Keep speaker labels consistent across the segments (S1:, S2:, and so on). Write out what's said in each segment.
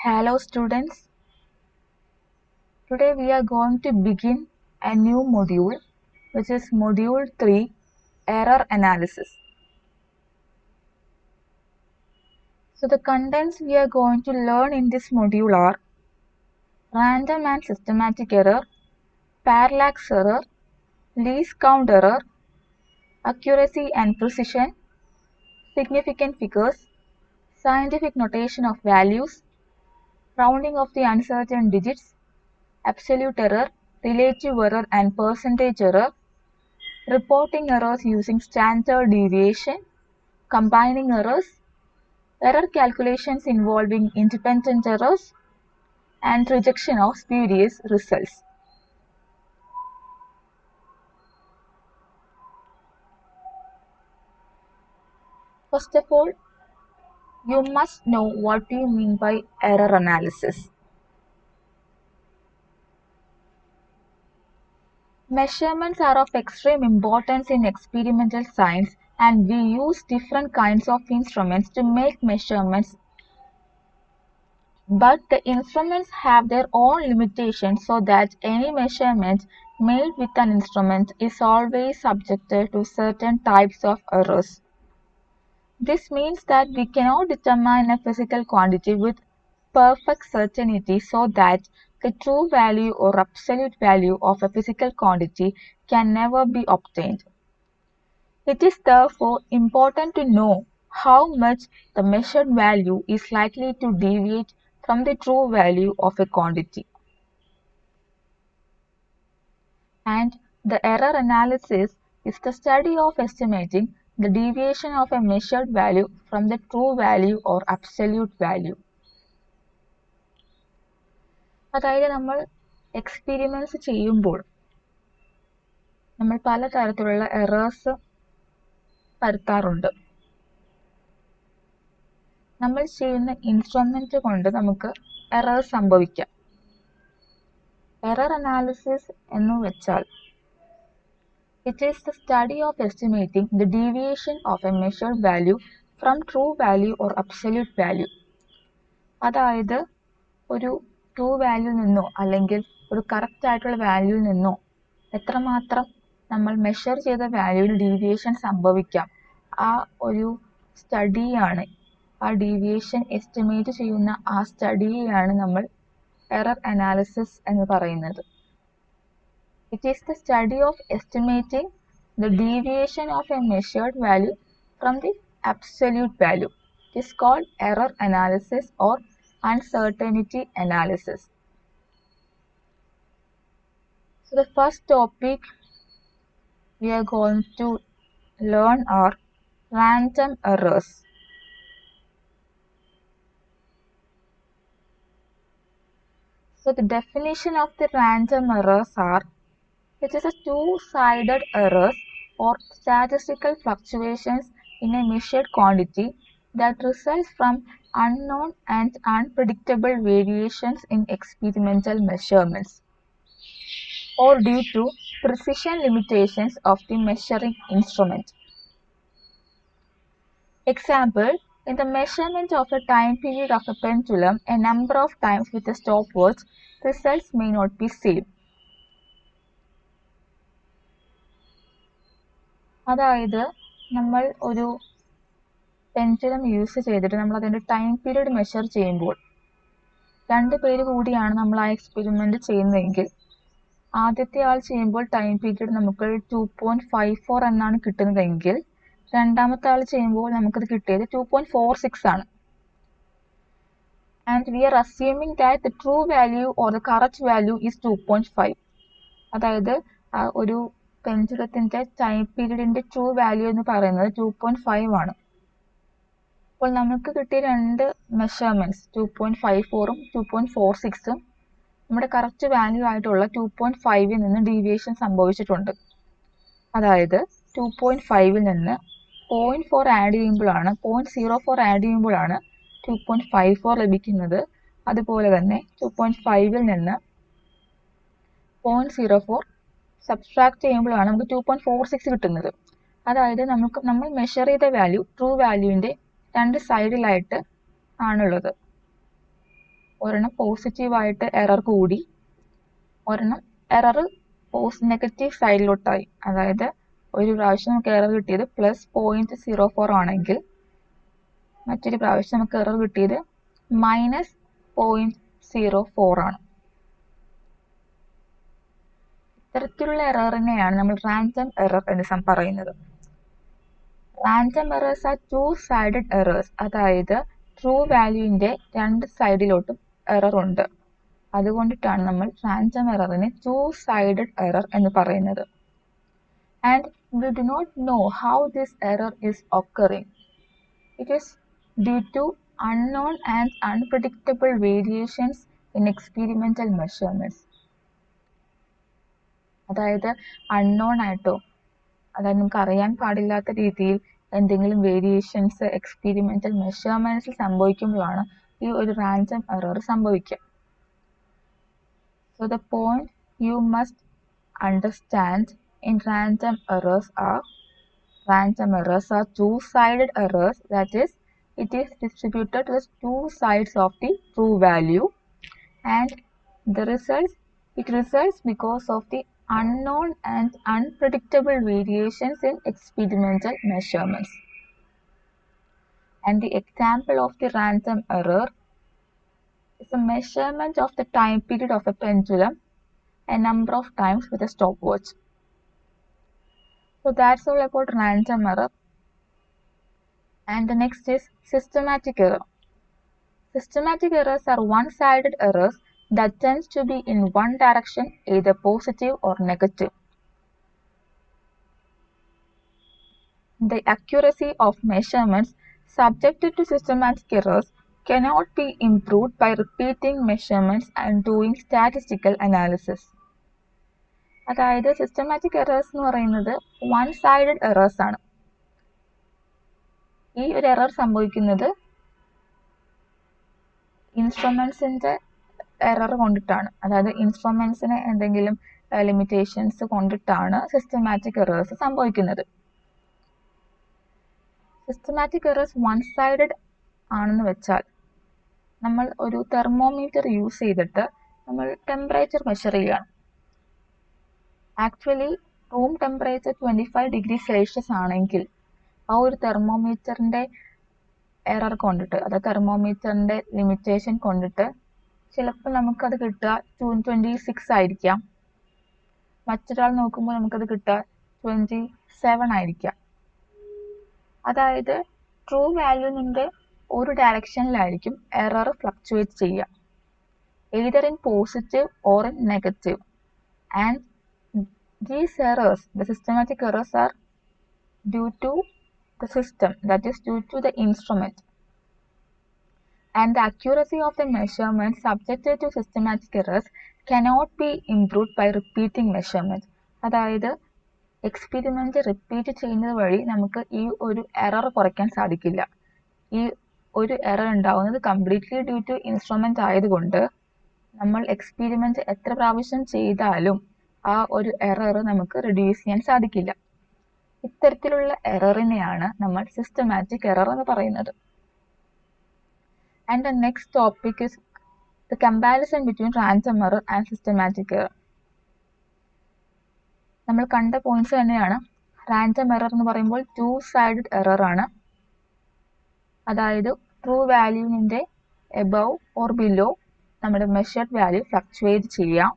S1: Hello students, today we are going to begin a new module which is module 3 error analysis. So the contents we are going to learn in this module are random and systematic error, parallax error, least count error, accuracy and precision, significant figures, scientific notation of values, rounding of the uncertain digits, absolute error, relative error and percentage error, reporting errors using standard deviation, combining errors, error calculations involving independent errors, and rejection of spurious results. First of all, you must know what you mean by error analysis. Measurements are of extreme importance in experimental science, and we use different kinds of instruments to make measurements. But the instruments have their own limitations, so that any measurement made with an instrument is always subjected to certain types of errors. This means that we cannot determine a physical quantity with perfect certainty, so that the true value or absolute value of a physical quantity can never be obtained. It is therefore important to know how much the measured value is likely to deviate from the true value of a quantity. And the error analysis is the study of estimating the deviation of a measured value from the true value or absolute value. അതായത് നമ്മൾ experiments ചെയ്യുമ്പോൾ നമ്മൾ പലതരത്തിലുള്ള errors വരുത്താറുണ്ട്. നമ്മൾ ചെയ്യുന്ന instrument കൊണ്ട് നമുക്ക് എറർ സംഭവിക്കാം. എറർ അനാലിസിസ് എന്ന് വെച്ചാൽ it is the study of estimating the deviation of a measured value from true value or absolute value. അതായത് ഒരു ട്രൂ വാല്യൂവിൽ നിന്നോ അല്ലെങ്കിൽ ഒരു കറക്റ്റ് ആയിട്ടുള്ള വാല്യൂവിൽ നിന്നോ എത്രമാത്രം നമ്മൾ മെഷർ ചെയ്ത വാല്യൂവിൽ ഡീവിയേഷൻ സംഭവിക്കാം, ആ ഒരു സ്റ്റഡിയാണ്, ആ ഡീവിയേഷൻ എസ്റ്റിമേറ്റ് ചെയ്യുന്ന ആ സ്റ്റഡിയെയാണ് നമ്മൾ എറർ അനാലിസിസ് എന്ന് പറയുന്നത്. It is the study of estimating the deviation of a measured value from the absolute value. It is called error analysis or uncertainty analysis. So the first topic we are going to learn are random errors. So the definition of the random errors are: it is a two-sided errors or statistical fluctuations in a measured quantity that results from unknown and unpredictable variations in experimental measurements, or due to precision limitations of the measuring instrument. Example: in the measurement of a time period of a pendulum, a number of times with a stopwatch, results may not be seen. അതായത് നമ്മൾ ഒരു pendulum use ചെയ്തിട്ട് നമ്മൾ അതിൻ്റെ time period measure ചെയ്യുമ്പോൾ 2 പേര് കൂടിയാണ് നമ്മൾ ആ എക്സ്പെരിമെൻ്റ് ചെയ്യുന്നതെങ്കിൽ ആദ്യത്തെ ആൾ ചെയ്യുമ്പോൾ ടൈം പീരീഡ് നമുക്ക് 2.54 എന്നാണ് കിട്ടുന്നതെങ്കിൽ രണ്ടാമത്തെ ആൾ ചെയ്യുമ്പോൾ നമുക്കത് കിട്ടിയത് 2.46 ആണ്. And we R assuming that the true value or the correct value is 2.5. അതായത് ഒരു പെൻഡുലത്തിൻ്റെ ടൈം പീരീഡിൻ്റെ ട്രൂ വാല്യൂ എന്ന് പറയുന്നത് 2.5 ആണ്. അപ്പോൾ നമുക്ക് കിട്ടിയ 2 മെഷർമെൻറ്റ്സ് 2.54ഉം 2.46ഉം നമ്മുടെ കറക്റ്റ് വാല്യൂ ആയിട്ടുള്ള 2.5ൽ നിന്ന് ഡീവിയേഷൻ സംഭവിച്ചിട്ടുണ്ട്. അതായത് 2.5ൽ നിന്ന് 0.4 ആഡ് ചെയ്യുമ്പോഴാണ് 0.04 ആഡ് ചെയ്യുമ്പോഴാണ് 2.54 ലഭിക്കുന്നത്. അതുപോലെ തന്നെ 2.5ൽ നിന്ന് 0.04 സബ്സ്ട്രാക്ട് ചെയ്യുമ്പോഴാണ് നമുക്ക് 2.46 കിട്ടുന്നത്. അതായത് നമ്മൾ മെഷർ ചെയ്ത വാല്യൂ ട്രൂ വാല്യൂവിൻ്റെ 2 സൈഡിലായിട്ട് ആണുള്ളത്. ഒരെണ്ണം പോസിറ്റീവായിട്ട് എറർ കൂടി, ഒരെണ്ണം എറർ നെഗറ്റീവ് സൈഡിലോട്ടായി. അതായത് ഒരു പ്രാവശ്യം നമുക്ക് എറർ കിട്ടിയത് +0.04 ആണെങ്കിൽ മറ്റൊരു പ്രാവശ്യം നമുക്ക് എറർ കിട്ടിയത് -0.04 ആണ്. ഇത്തരത്തിലുള്ള എററിനെയാണ് നമ്മൾ റാൻഡം എറർ എന്ന് പറയുന്നത്. Random errors R to sided errors. അതായത് ട്രൂ വാല്യൂവിന്റെ രണ്ട് സൈഡിലോട്ടും എറർ ഉണ്ട്. അതുകൊണ്ടിട്ടാണ് നമ്മൾ റാൻഡം എററിനെ ടു സൈഡഡ് എറർ എന്ന് പറയുന്നത്. And we do not know how this error is occurring. It is due to unknown and unpredictable variations in experimental measurements. അതായത് unknown ആയിട്ടോ, അതായത് നമുക്ക് അറിയാൻ പാടില്ലാത്ത രീതിയിൽ എന്തെങ്കിലും വേരിയേഷൻസ് എക്സ്പെരിമെന്റൽ മെഷർമെന്റ്സിൽ സംഭവിക്കുമ്പോഴാണ് ഈ ഒരു റാൻഡം എറർ സംഭവിക്കുക. So the point you must understand in random errors are two-sided errors. That is, it is distributed to the two sides of the true value, and it results because of the unknown and unpredictable variations in experimental measurements. And the example of the random error is a measurement of the time period of a pendulum a number of times with a stopwatch. So that's all about random error. And the next is systematic error. Systematic errors are one-sided errors that tends to be in one direction, either positive or negative. The accuracy of measurements subjected to systematic errors cannot be improved by repeating measurements and doing statistical analysis. അതായത് systematic errors എന്ന് പറയുന്നത് one sided errors ആണ്. ഈ ഒരു error സംഭവിക്കുന്നത് ഇൻസ്ട്രുമെന്റ്സിന്റെ error കൊണ്ടിട്ടാണ്. അതായത് ഇൻസ്ട്രുമെന്റ്സിന് എന്തെങ്കിലും limitations കൊണ്ടിട്ടാണ് systematic errors സംഭവിക്കുന്നത്. സിസ്റ്റമാറ്റിക് എറേഴ്സ് വൺ സൈഡഡ് ആണെന്ന് വെച്ചാൽ നമ്മൾ ഒരു തെർമോമീറ്റർ യൂസ് ചെയ്തിട്ട് നമ്മൾ ടെമ്പറേച്ചർ മെഷർ ചെയ്യുകയാണ്. ആക്ച്വലി റൂം ടെമ്പറേച്ചർ 25°C ആണെങ്കിൽ ആ ഒരു തെർമോമീറ്ററിന്റെ എറർ കൊണ്ടിട്ട്, അതായത് തെർമോമീറ്ററിന്റെ ലിമിറ്റേഷൻ കൊണ്ടിട്ട് ചിലപ്പോൾ നമുക്കത് കിട്ടുക 26 ആയിരിക്കാം. മറ്റൊരാൾ നോക്കുമ്പോൾ നമുക്കത് കിട്ടുക 27 ആയിരിക്കാം. അതായത് ട്രൂ വാല്യൂവിന്റെ ഒരു ഡയറക്ഷനിലായിരിക്കും എറർ ഫ്ലക്ച്വേറ്റ് ചെയ്യുക, either in positive or in negative. And these errors, the systematic errors, are due to the system, that is due to the instrument. And the accuracy of the measurements subjected to systematic errors cannot be improved by repeating measurements. അതായത് experiment repeat ചെയ്യുന്നത് വഴി നമുക്ക് ഈ ഒരു error കുറയ്ക്കാൻ സാധിക്കില്ല. ഈ ഒരു എറർ ഉണ്ടാവുന്നത് കംപ്ലീറ്റ്ലി ഡ്യൂ ടു ഇൻസ്ട്രുമെന്റ് ആയതുകൊണ്ട് നമ്മൾ എക്സ്പെരിമെന്റ് എത്ര പ്രാവശ്യം ചെയ്താലും ആ ഒരു എറർ നമുക്ക് റെഡ്യൂസ് ചെയ്യാൻ സാധിക്കില്ല. ഇത്തരത്തിലുള്ള എററിനെയാണ് നമ്മൾ സിസ്റ്റമാറ്റിക് എറർ എന്ന് പറയുന്നത്. And the next topic is the comparison between random error and systematic error. നമ്മൾ കണ്ട പോയിന്റ്സ് തന്നെയാണ്. റാൻഡം എറർ എന്ന് പറയുമ്പോൾ ടു സൈഡഡ് എറർ ആണ്. അതായത് ട്രൂ വാല്യൂവിന്റെ എബവ് ഓർ ബിലോ നമ്മുടെ മെഷർഡ് വാല്യൂ ഫ്ലക്ച്വേറ്റ് ചെയ്യാം.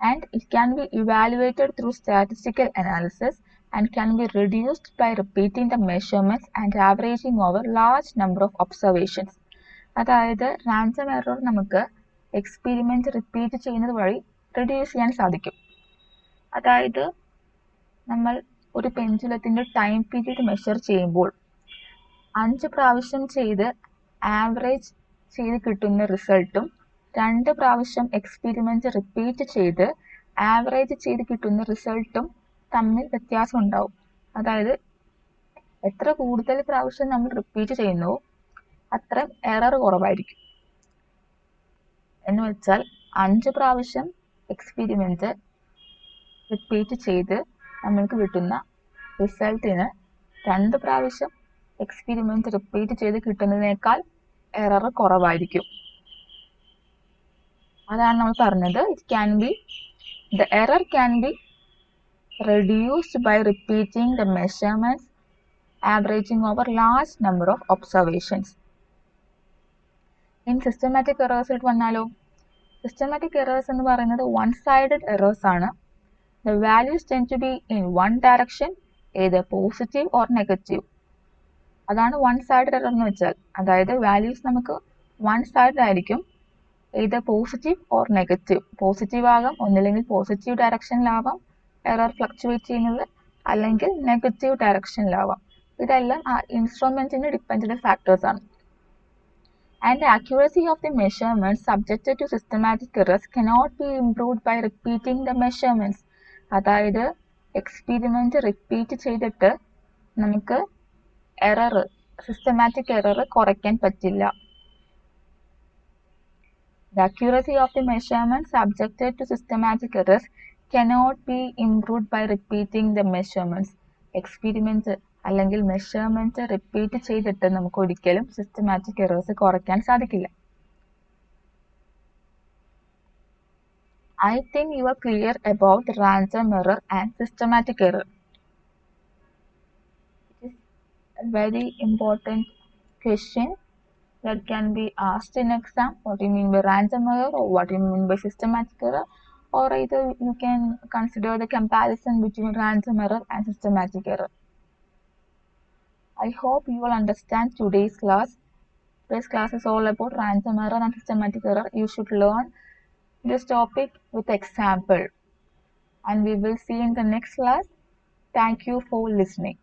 S1: And it can be evaluated through statistical analysis and can be reduced by repeating the measurements and averaging over large number of observations. അതായത് random error നമുക്ക് experiment repeat ചെയ്യുന്നത് വഴി reduce ചെയ്യാൻ സാധിക്കും. അതായത് നമ്മൾ ഒരു പെൻഡുലത്തിന്റെ ടൈം പീരീഡ് മെഷർ ചെയ്യുമ്പോൾ 5 പ്രാവശ്യം ചെയ്ത് ആവറേജ് ചെയ്ത് കിട്ടുന്ന റിസൾട്ടും 2 പ്രാവശ്യം എക്സ്പെരിമെന്റ് റിപ്പീറ്റ് ചെയ്ത് ആവറേജ് ചെയ്ത് കിട്ടുന്ന റിസൾട്ടും തമ്മിൽ വ്യത്യാസം ഉണ്ടാവും. അതായത് എത്ര കൂടുതൽ പ്രാവശ്യം നമ്മൾ റിപ്പീറ്റ് ചെയ്യുന്നുവോ അത്ര എറർ കുറവായിരിക്കും. എന്ന് വെച്ചാൽ 5 പ്രാവശ്യം എക്സ്പെരിമെന്റ് റിപ്പീറ്റ് ചെയ്ത് നമ്മൾക്ക് കിട്ടുന്ന റിസൾട്ടിന് 2 പ്രാവശ്യം എക്സ്പെരിമെന്റ് റിപ്പീറ്റ് ചെയ്ത് കിട്ടുന്നതിനേക്കാൾ എറർ കുറവായിരിക്കും. അതാണ് നമ്മൾ പറഞ്ഞത്. The error can be reduced by repeating the measurements, averaging over large number of observations. In systematic errors വന്നാലോ, systematic errors എന്ന് പറയുന്നത് one-sided errors ആണ്. The values tend to be in one direction, either positive or negative. അതാണ് one-sided error എന്ന് വെച്ചാൽ. അതായത് values നമുക്ക് one-sided ആയിരിക്കും, either positive or negative. Positive ആകാം, ഒന്നില്ലെങ്കിൽ പോസിറ്റീവ് ഡയറക്ഷനിലാവാം എറർ ഫ്ലക്ച്വേറ്റ് ചെയ്യുന്നത്, അല്ലെങ്കിൽ നെഗറ്റീവ് ഡയറക്ഷനിലാവാം. ഇതെല്ലാം ആ ഇൻസ്ട്രുമെന്റിന് ഡിപ്പെൻഡന്റ് ഫാക്ടേഴ്സ് ആണ്. And the accuracy of the measurements subjected to systematic errors cannot be improved by repeating the measurements. അതായത് എക്സ്പെരിമെന്റ് റിപ്പീറ്റ് ചെയ്തിട്ട് നമുക്ക് സിസ്റ്റമാറ്റിക് എറർ കുറയ്ക്കാൻ പറ്റില്ല. The accuracy of the measurements subjected to systematic errors cannot be improved by repeating the measurements. Experiment അല്ലെങ്കിൽ measurement repeat ചെയ്തിട്ട് നമുക്ക് ഒരിക്കലും systematic errors കുറയ്ക്കാൻ സാധിക്കില്ല. I think you are clear about random error and systematic error. It is a very important question that can be asked in exam. What do you mean by random error, or what do you mean by systematic error, or either you can consider the comparison between random error and systematic error. I hope you will understand today's class. Today's class is all about random error and systematic error. You should learn this topic with example, and we will see in the next class. Thank you for listening.